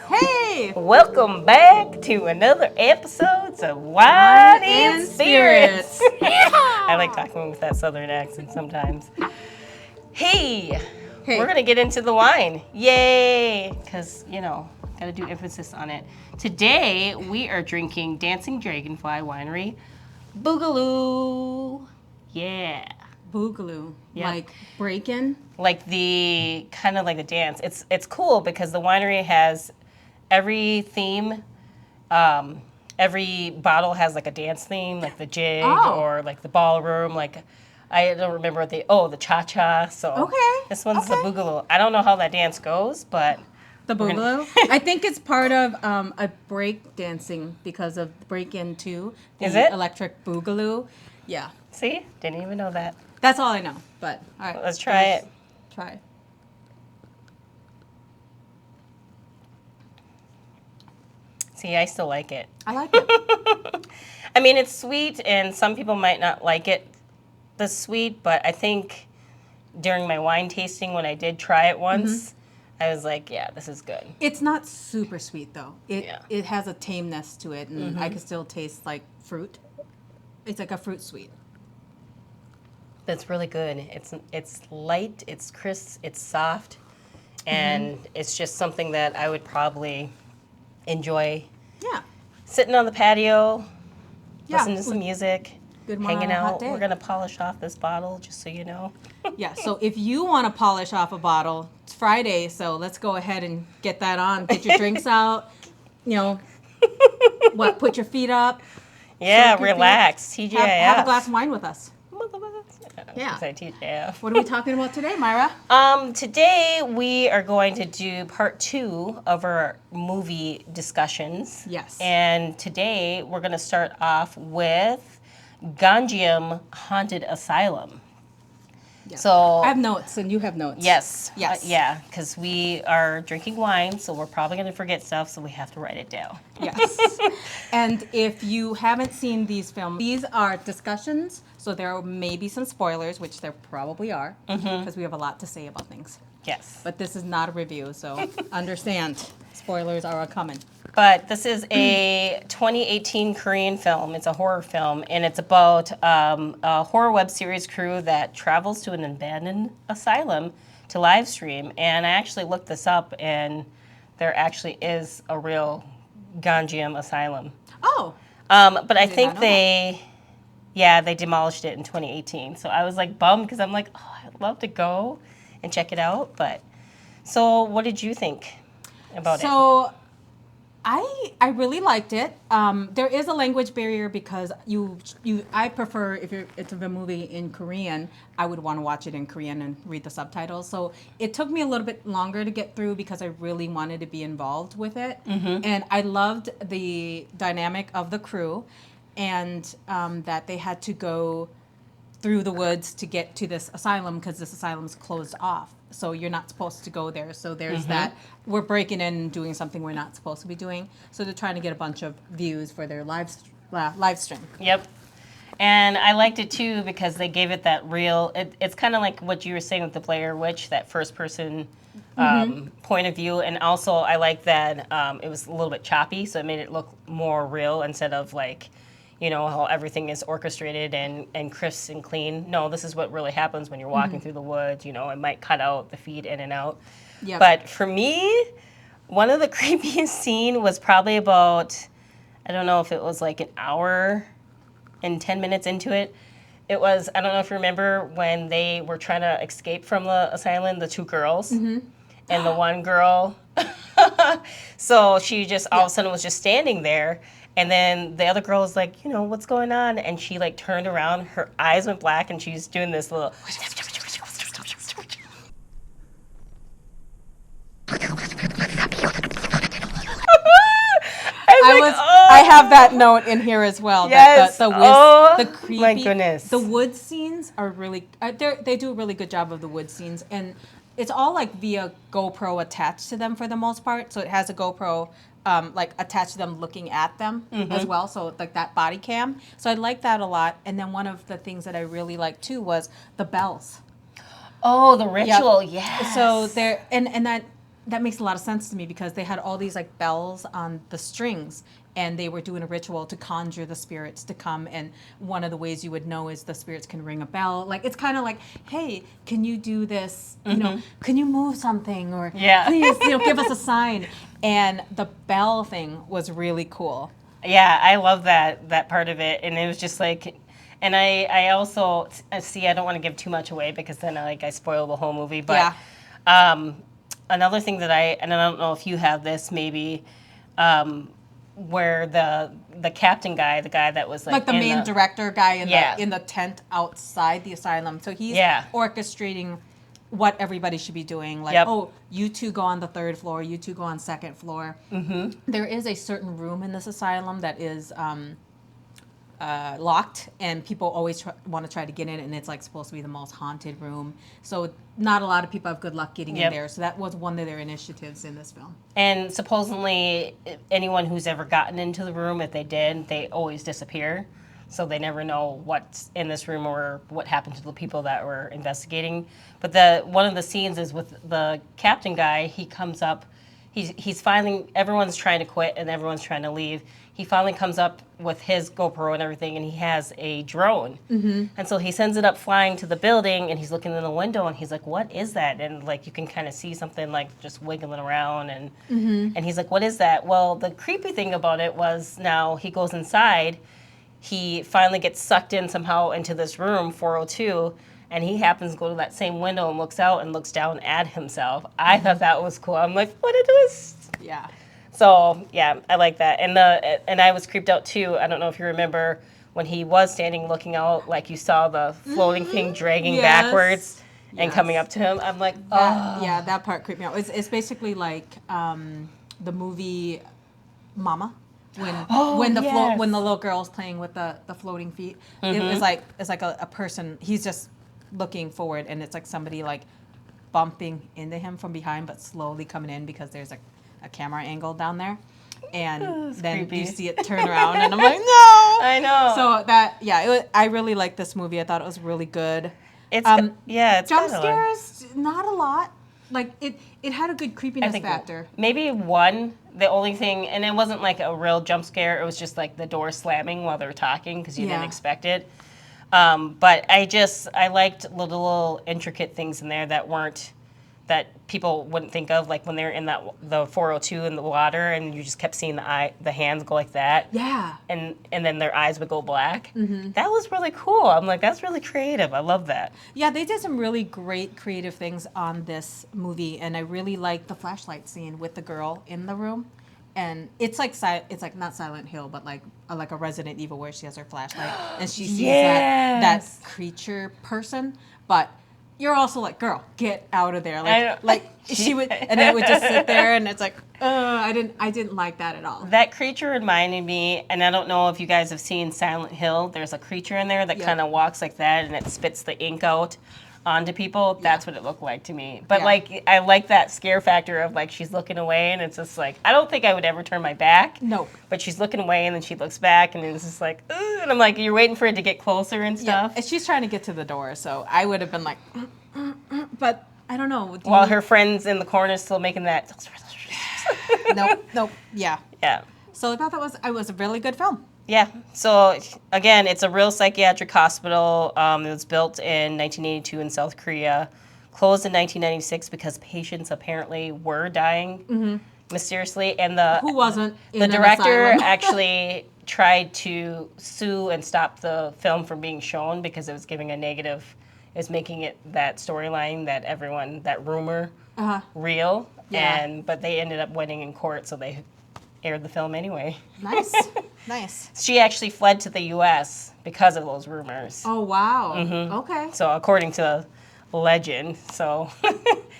Hey! Welcome back to another episode of Wine and Spirits. I like talking with that southern accent sometimes. Hey, we're going to get into the wine. Yay! Because, got to do emphasis on it. Today, we are drinking Dancing Dragonfly Winery Boogaloo. Yeah. Boogaloo. Yep. Like break-in? Like the dance. It's cool because the winery has every theme. Every bottle has like a dance theme, like the jig or like the ballroom. Like I don't remember what the cha-cha. So this one's the Boogaloo. I don't know how that dance goes, but the Boogaloo. I think it's part of a break dancing because of break-in 2. Is it electric Boogaloo? Yeah. See, didn't even know that. That's all I know. But all right, let's try it. Try it. See, I still like it. I like it. I mean, it's sweet, and some people might not like it the sweet, but I think during my wine tasting, when I did try it once, I was like, yeah, this is good. It's not super sweet, though. It has a tameness to it, and I can still taste, like, fruit. It's like a fruit sweet. It's really good. It's light, it's crisp, it's soft, and it's just something that I would probably enjoy. Yeah. Sitting on the patio, listening to some music, hanging out. We're going to polish off this bottle, just so you know. Yeah, so if you want to polish off a bottle, it's Friday, so let's go ahead and get that on. Get your drinks out, put your feet up. Yeah, relax. TGIF. Have a glass of wine with us. Yeah. Say TGIF. What are we talking about today, Myra? Today we are going to do part 2 of our movie discussions. Yes. And today we're going to start off with Gonjiam Haunted Asylum. Yeah. So I have notes, and you have notes. Yes. Yes. Yeah, because we are drinking wine, so we're probably going to forget stuff, so we have to write it down. Yes. And if you haven't seen these films, these are discussions, so there may be some spoilers, which there probably are, because we have a lot to say about things. Yes. But this is not a review, so understand, spoilers are coming. But this is a 2018 Korean film. It's a horror film, and it's about a horror web series crew that travels to an abandoned asylum to live stream. And I actually looked this up, and there actually is a real Gonjiam asylum. Oh. But I think they demolished it in 2018. So I was like bummed because I'm like, oh, I'd love to go and check it out. But so what did you think about it? So I really liked it. There is a language barrier because I prefer if it's a movie in Korean, I would want to watch it in Korean and read the subtitles. So it took me a little bit longer to get through because I really wanted to be involved with it. And I loved the dynamic of the crew and that they had to go through the woods to get to this asylum because this asylum's closed off. So you're not supposed to go there. So there's that. We're breaking in and doing something we're not supposed to be doing. So they're trying to get a bunch of views for their live stream. Yep. And I liked it too because they gave it that real, it's kind of like what you were saying with the Blair Witch, that first person point of view. And also I like that it was a little bit choppy, so it made it look more real instead of like, how everything is orchestrated and crisp and clean. No, this is what really happens when you're walking through the woods. It might cut out the feed in and out. Yep. But for me, one of the creepiest scene was probably about, I don't know if it was like an hour and 10 minutes into it. It was, I don't know if you remember when they were trying to escape from the asylum, the 2 girls. And the one girl, so she just all of a sudden was just standing there. And then the other girl was like, what's going on? And she like turned around, her eyes went black, and she was doing this little. I have that note in here as well. Yes. The creepy, my goodness. The wood scenes are really, they do a really good job of the wood scenes. And it's all like via GoPro attached to them for the most part. So it has a GoPro like attached to them looking at them as well. So like that body cam. So I like that a lot. And then one of the things that I really liked too was the bells. Oh, the ritual, yes. So there, and that makes a lot of sense to me because they had all these like bells on the strings, and they were doing a ritual to conjure the spirits to come. And one of the ways you would know is the spirits can ring a bell. Like it's kind of like, hey, can you do this? You know, can you move something or please, give us a sign. And the bell thing was really cool. Yeah, I love that part of it, and it was just like, and I also see I don't want to give too much away because then I spoil the whole movie, but another thing that I don't know if you have this maybe, where the captain guy, the guy that was like the main director guy in the tent outside the asylum, so he's orchestrating what everybody should be doing. Like, oh, you two go on the 3rd floor, you two go on 2nd floor. There is a certain room in this asylum that is locked, and people always want to try to get in, and it's like supposed to be the most haunted room. So not a lot of people have good luck getting in there. So that was one of their initiatives in this film. And supposedly, anyone who's ever gotten into the room, if they did, they always disappear. So they never know what's in this room or what happened to the people that were investigating. But one of the scenes is with the captain guy. He comes up. He's finally, everyone's trying to quit and everyone's trying to leave. He finally comes up with his GoPro and everything, and he has a drone. And so he sends it up flying to the building, and he's looking in the window, and he's like, what is that? And like you can kind of see something like just wiggling around, and and he's like, what is that? Well, the creepy thing about it was now he goes inside, he finally gets sucked in somehow into this room, 402, and he happens to go to that same window and looks out and looks down at himself. I thought that was cool. I'm like, what a twist. Yeah. So, yeah, I like that. And I was creeped out, too. I don't know if you remember when he was standing looking out, like you saw the floating thing dragging backwards and coming up to him. I'm like, oh. Yeah, that part creeped me out. It's basically like the movie Mama. When the little girl's playing with the floating feet. It was like, it's like a person, he's just looking forward, and it's like somebody like bumping into him from behind but slowly coming in because there's a camera angle down there, and then creepy. You see it turn around, and I'm like, no. I know. So I really liked this movie. I thought it was really good. It's jump scares, not a lot. Like it had a good creepiness factor. Maybe one. The only thing, and it wasn't like a real jump scare. It was just like the door slamming while they're talking because you didn't expect it. But I liked little intricate things in there that people wouldn't think of, like when they're in the 402 in the water, and you just kept seeing the hands go like that. Yeah. And then their eyes would go black. That was really cool. I'm like, that's really creative. I love that. Yeah, they did some really great creative things on this movie, and I really liked the flashlight scene with the girl in the room. And it's like not Silent Hill, but like a Resident Evil where she has her flashlight and she sees that creature person, but you're also like, girl, get out of there. Like she would, and it would just sit there, and it's like, I didn't like that at all. That creature reminded me, and I don't know if you guys have seen Silent Hill. There's a creature in there that kind of walks like that, and it spits the ink out onto people. That's what it looked like to me. But like, I like that scare factor of like she's looking away, and it's just like, I don't think I would ever turn my back. No. But she's looking away, and then she looks back, and it's just like, ugh, and I'm like, you're waiting for it to get closer and stuff. Yeah, and she's trying to get to the door, so I would have been like, but I don't know. While her friend's in the corner still making that. Nope. Yeah. Yeah. So I thought it was a really good film. Yeah. So again, it's a real psychiatric hospital. It was built in 1982 in South Korea, closed in 1996 because patients apparently were dying mysteriously, and who wasn't in the director actually tried to sue and stop the film from being shown because it was giving a negative. Is making it that storyline that rumor real, but they ended up winning in court, so they aired the film anyway. Nice. She actually fled to the U.S. because of those rumors. Oh, wow. Okay. So according to legend, so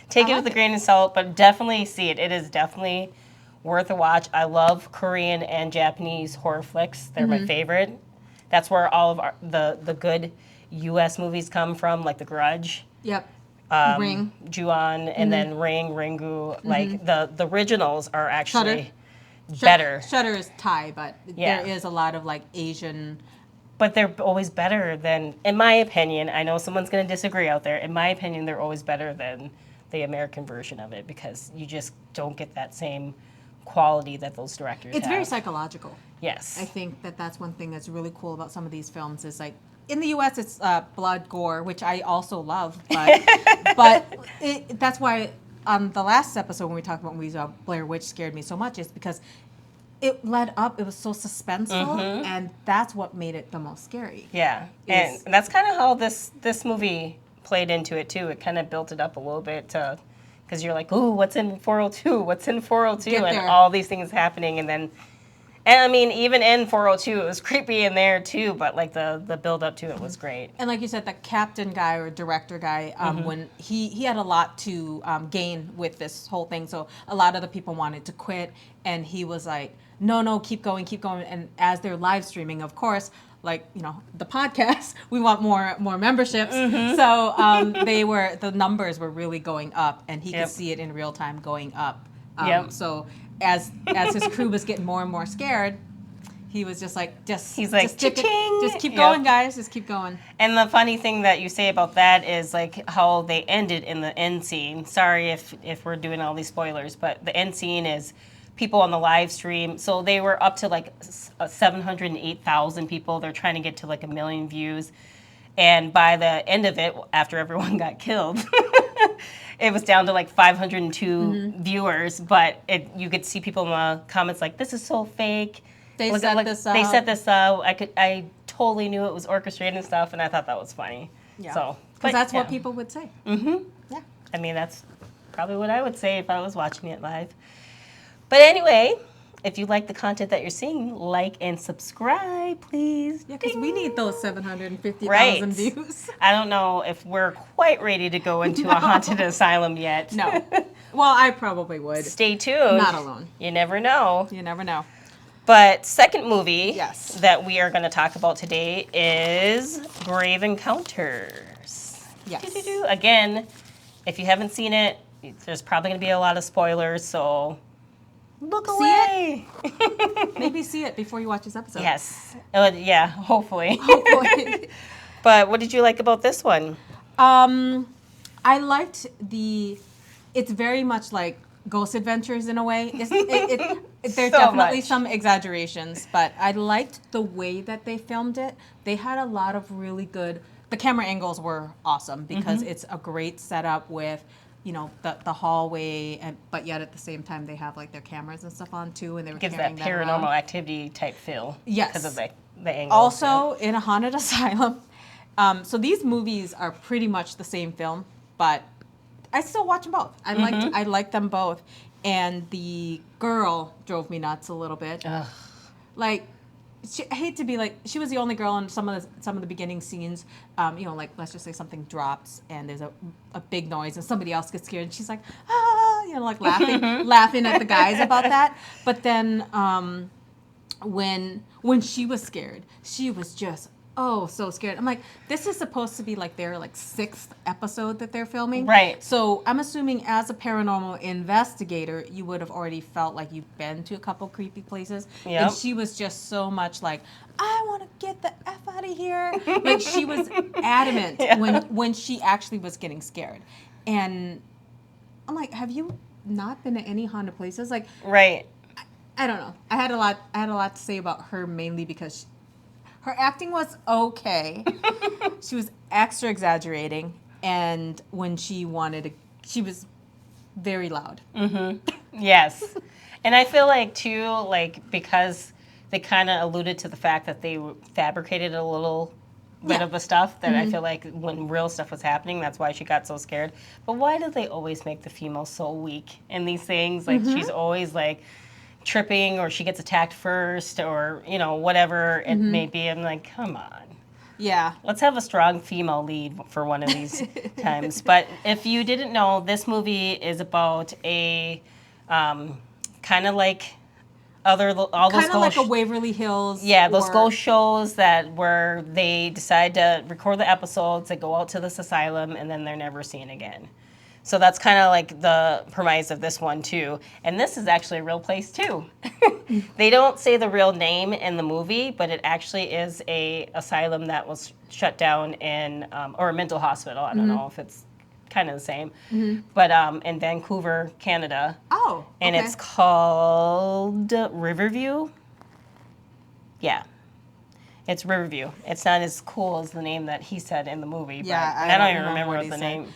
take it with a grain of salt, but definitely see it. It is definitely worth a watch. I love Korean and Japanese horror flicks. They're my favorite. That's where all of the good U.S. movies come from, like The Grudge. Yep. Ring. Ju-on, and then Ring, Ringu. Like, the originals are actually better. Shudder is Thai, but there is a lot of, like, Asian But they're always better than, in my opinion, I know someone's going to disagree out there. In my opinion, they're always better than the American version of it because you just don't get that same quality that those directors have. It's very psychological. Yes. I think that's one thing that's really cool about some of these films is like, in the U.S. it's blood, gore, which I also love, but that's why on the last episode when we talked about movies, Blair Witch scared me so much is because it led up, it was so suspenseful, and that's what made it the most scary. Yeah, and that's kind of how this movie played into it too. It kind of built it up a little bit because you're like, ooh, what's in 402? What's in 402? And all these things happening, and I mean, even in 402, it was creepy in there too, but like the build up to it was great. And like you said, the captain guy or director guy, when he had a lot to gain with this whole thing, so a lot of the people wanted to quit, and he was like, no, keep going. And as they're live streaming, of course, like, you know, the podcast, we want more memberships. So the numbers were really going up, and he could see it in real time going up. So as his crew was getting more and more scared, he was just like, just keep going, guys, just keep going. And the funny thing that you say about that is like how they ended in the end scene. Sorry if we're doing all these spoilers, but the end scene is people on the live stream. So they were up to like 708,000 people. They're trying to get to like 1 million views. And by the end of it, after everyone got killed, it was down to like 502 viewers. But you could see people in the comments like, this is so fake. They set this up. They set this up. I totally knew it was orchestrated and stuff, and I thought that was funny. Yeah. So, because that's what people would say. Yeah. I mean, that's probably what I would say if I was watching it live. But anyway, if you like the content that you're seeing, like and subscribe, please. Yeah, because we need those 750,000 views. I don't know if we're quite ready to go into a haunted asylum yet. No. Well, I probably would. Stay tuned. Not alone. You never know. You never know. But second movie Yes. that we are going to talk about today is Grave Encounters. Yes. Again, if you haven't seen it, there's probably going to be a lot of spoilers, so look away. Maybe see it before you watch this episode. Yes. Yeah, hopefully. Hopefully. But what did you like about this one? I liked it's very much like Ghost Adventures in a way. There's definitely some exaggerations, but I liked the way that they filmed it. They had a lot of really good, the camera angles were awesome because it's a great setup with, you know, the hallway, but yet at the same time they have like their cameras and stuff on too, and they were gives carrying that paranormal activity type feel. Yes. Because of the angles. Also, in a haunted asylum. So these movies are pretty much the same film, but I still watch them both. I liked them both. And the girl drove me nuts a little bit. Ugh. Like, I hate to be like, she was the only girl in some of the beginning scenes. You know, like, let's just say something drops and there's a big noise and somebody else gets scared and she's like, ah, you know, like laughing at the guys about that. But then when she was scared, she was just so scared. I'm like, this is supposed to be like their like 6th episode that they're filming. Right. So I'm assuming as a paranormal investigator, you would have already felt like you've been to a couple creepy places. Yep. And she was just so much like, I want to get the F out of here. Like she was adamant when she actually was getting scared. And I'm like, have you not been to any haunted places? Like, right. I don't know. I had a lot to say about her mainly because her acting was okay. She was extra exaggerating, and when she wanted to, she was very loud. Yes. And I feel like, too, like, because they kind of alluded to the fact that they fabricated a little bit of the stuff, that I feel like when real stuff was happening, that's why she got so scared. But why do they always make the female so weak in these things? Like, she's always, like, tripping, or she gets attacked first, or, you know, whatever it may be. I'm like, come on. Yeah. Let's have a strong female lead for one of these times. But if you didn't know, this movie is about a kind of like all those kind of like a Waverly Hills. Yeah, those ghost shows where they decide to record the episodes, they go out to this asylum, and then they're never seen again. So that's kind of like the premise of this one too. And this is actually a real place too. They don't say the real name in the movie, but it actually is a asylum that was shut down in, or a mental hospital. I don't know if it's kind of the same, but in Vancouver, Canada. Oh, okay. And it's called Riverview. Yeah. It's Riverview. It's not as cool as the name that he said in the movie. Yeah, but, I don't even remember what the name.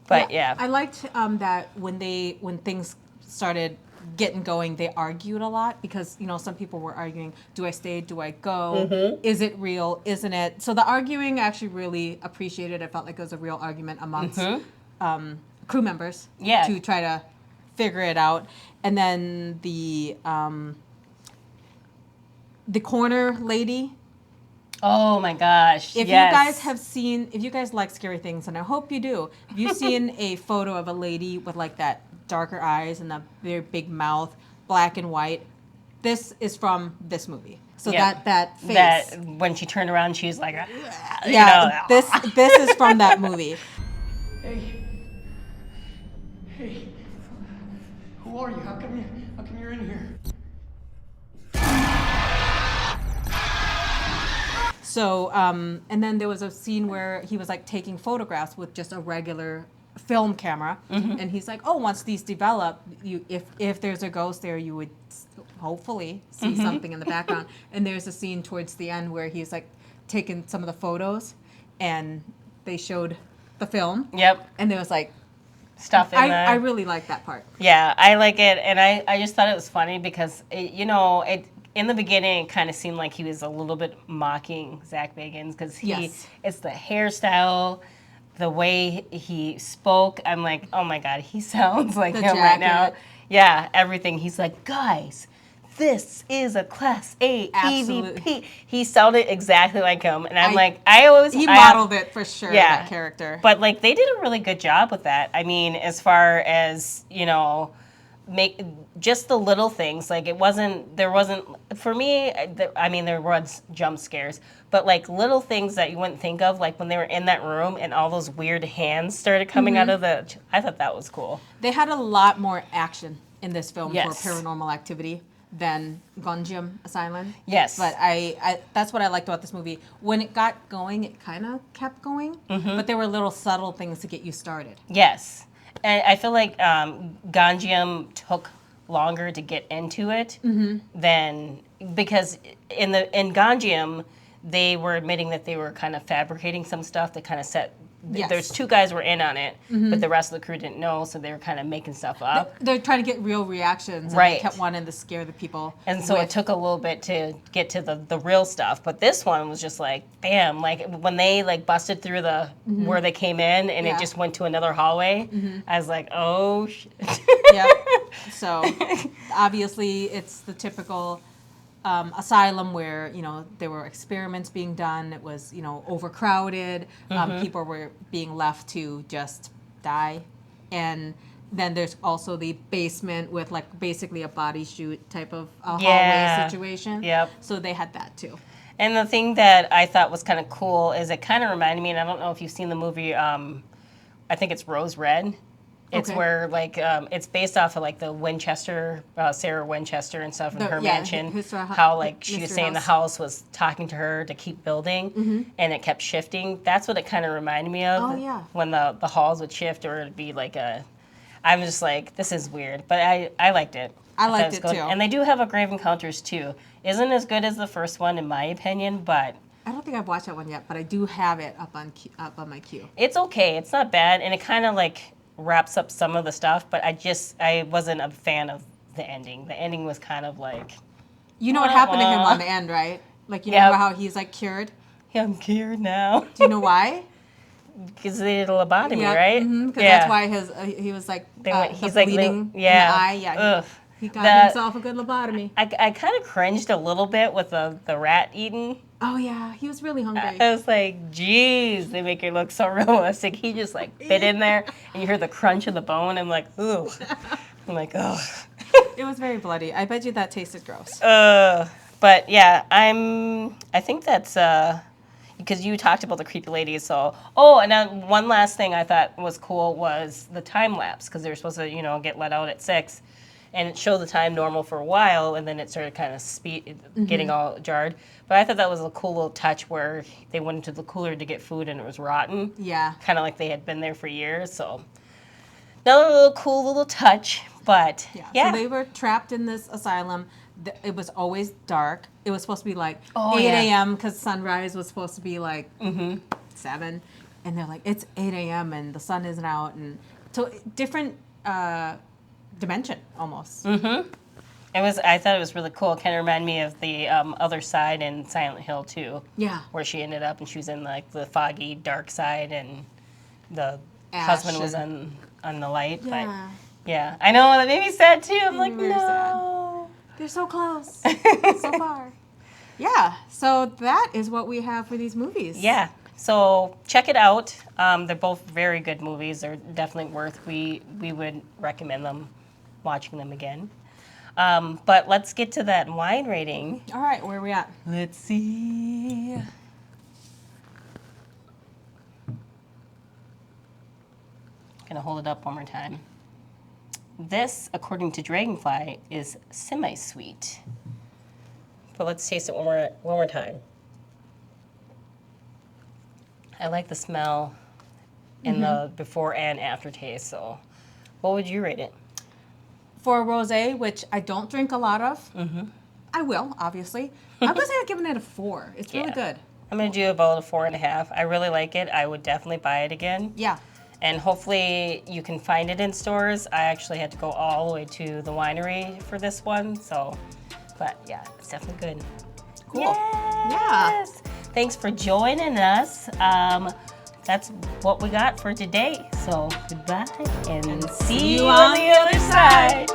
But yeah. I liked that when things started getting going, they argued a lot because some people were arguing, do I stay, do I go, is it real, isn't it? So the arguing I actually really appreciated. I felt like it was a real argument amongst crew members to try to figure it out. And then the corner lady. Oh my gosh. If you guys like scary things, and I hope you do, if you've seen a photo of a lady with like that darker eyes and the very big mouth, black and white, this is from this movie. So that face. That when she turned around, she's like, this is from that movie. Hey, who are you? How come you're in here? So, and then there was a scene where he was like taking photographs with just a regular film camera, and he's like, "Oh, once these develop, if there's a ghost there, you would hopefully see something in the background." And there's a scene towards the end where he's like taking some of the photos, and they showed the film. Yep. And there was like stuff in there. I really like that part. Yeah, I like it, and I just thought it was funny because in the beginning, it kind of seemed like he was a little bit mocking Zach Bagans because it's the hairstyle, the way he spoke. I'm like, oh my God, he sounds like him right now. Yeah, everything. He's like, guys, this is a Class A EVP. He sounded exactly like him, and I'm like, he modeled it for sure. That character. But like, they did a really good job with that. I mean, as far as make just the little things, like there wasn't for me, I mean there was jump scares, but like little things that you wouldn't think of, like when they were in that room and all those weird hands started coming out of I thought that was cool. They had a lot more action in this film for Paranormal Activity than Gonjiam Asylum. Yes. But I that's what I liked about this movie. When it got going, it kind of kept going, but there were little subtle things to get you started. Yes. And I feel like Gonjiam took longer to get into it than, because in Gonjiam they were admitting that they were kind of fabricating some stuff that kind of set. There's two guys who were in on it, but the rest of the crew didn't know, so they were kind of making stuff up. They're trying to get real reactions, and they kept wanting to scare the people. And so it took a little bit to get to the real stuff, but this one was just like, bam, like when they like busted through the where they came in, and it just went to another hallway, I was like, oh shit. Yep. So obviously it's the typical asylum where there were experiments being done. It was overcrowded. People were being left to just die, and then there's also the basement with like basically a body chute type of hallway situation. Yep. So they had that too. And the thing that I thought was kind of cool is it kind of reminded me, and I don't know if you've seen the movie. I think it's Rose Red. It's where like it's based off of like the Winchester, Sarah Winchester and stuff in her mansion. How like she was saying the house was talking to her to keep building, and it kept shifting. That's what it kind of reminded me of. Oh yeah. When the halls would shift, or it'd be like I'm just like, this is weird, but I liked it. I liked it too. And they do have a Grave Encounters too. Isn't as good as the first one in my opinion, but I don't think I've watched that one yet, but I do have it up on my queue. It's okay. It's not bad, and it kind of like wraps up some of the stuff, but I wasn't a fan of the ending. The ending was kind of like, what happened to him on the end, right? Like know how he's like cured. Yeah, I'm cured now. Do you know why? Because they did a lobotomy, right? Because that's why he was like he's the like bleeding in the eye. Yeah. He got himself a good lobotomy. I kind of cringed a little bit with the rat eating. Oh yeah, he was really hungry. I was like, geez, they make it look so realistic. He just like bit in there, and you hear the crunch of the bone. I'm like, ooh. I'm like, oh. It was very bloody. I bet you that tasted gross. But yeah, I think that's. because you talked about the creepy ladies. So, oh, and then one last thing I thought was cool was the time lapse, because they were supposed to, get let out at 6, and it showed the time normal for a while, and then it started kind of getting all jarred. But I thought that was a cool little touch where they went into the cooler to get food and it was rotten. Yeah. Kind of like they had been there for years. So another little cool little touch, but yeah. So they were trapped in this asylum. It was always dark. It was supposed to be like 8 yeah. a.m. because sunrise was supposed to be like 7. And they're like, it's 8 a.m. and the sun isn't out. And so different dimension almost. I thought it was really cool. It kind of reminded me of the other side in Silent Hill too. Yeah. Where she ended up and she was in like the foggy dark side and the Ash husband was on the light. Yeah. But yeah, I know, that made me sad too. I'm like, Very no. sad. They're so close. So far. Yeah. So that is what we have for these movies. Yeah. So check it out. They're both very good movies. They're definitely worth. We would recommend them, watching them again. But let's get to that wine rating. All right. Where are we at? Let's see. Gonna hold it up one more time. This, according to Dragonfly, is semi-sweet. But let's taste it one more time. I like the smell and the before and after taste. So, what would you rate it? For a rosé, which I don't drink a lot of, I will, obviously. I'm going to say I've given it a 4. It's really good. I'm going to do about a 4.5. I really like it. I would definitely buy it again. Yeah. And hopefully you can find it in stores. I actually had to go all the way to the winery for this one. So, but yeah, it's definitely good. Cool. Yes. Thanks for joining us. That's what we got for today. So goodbye and see you on the other side.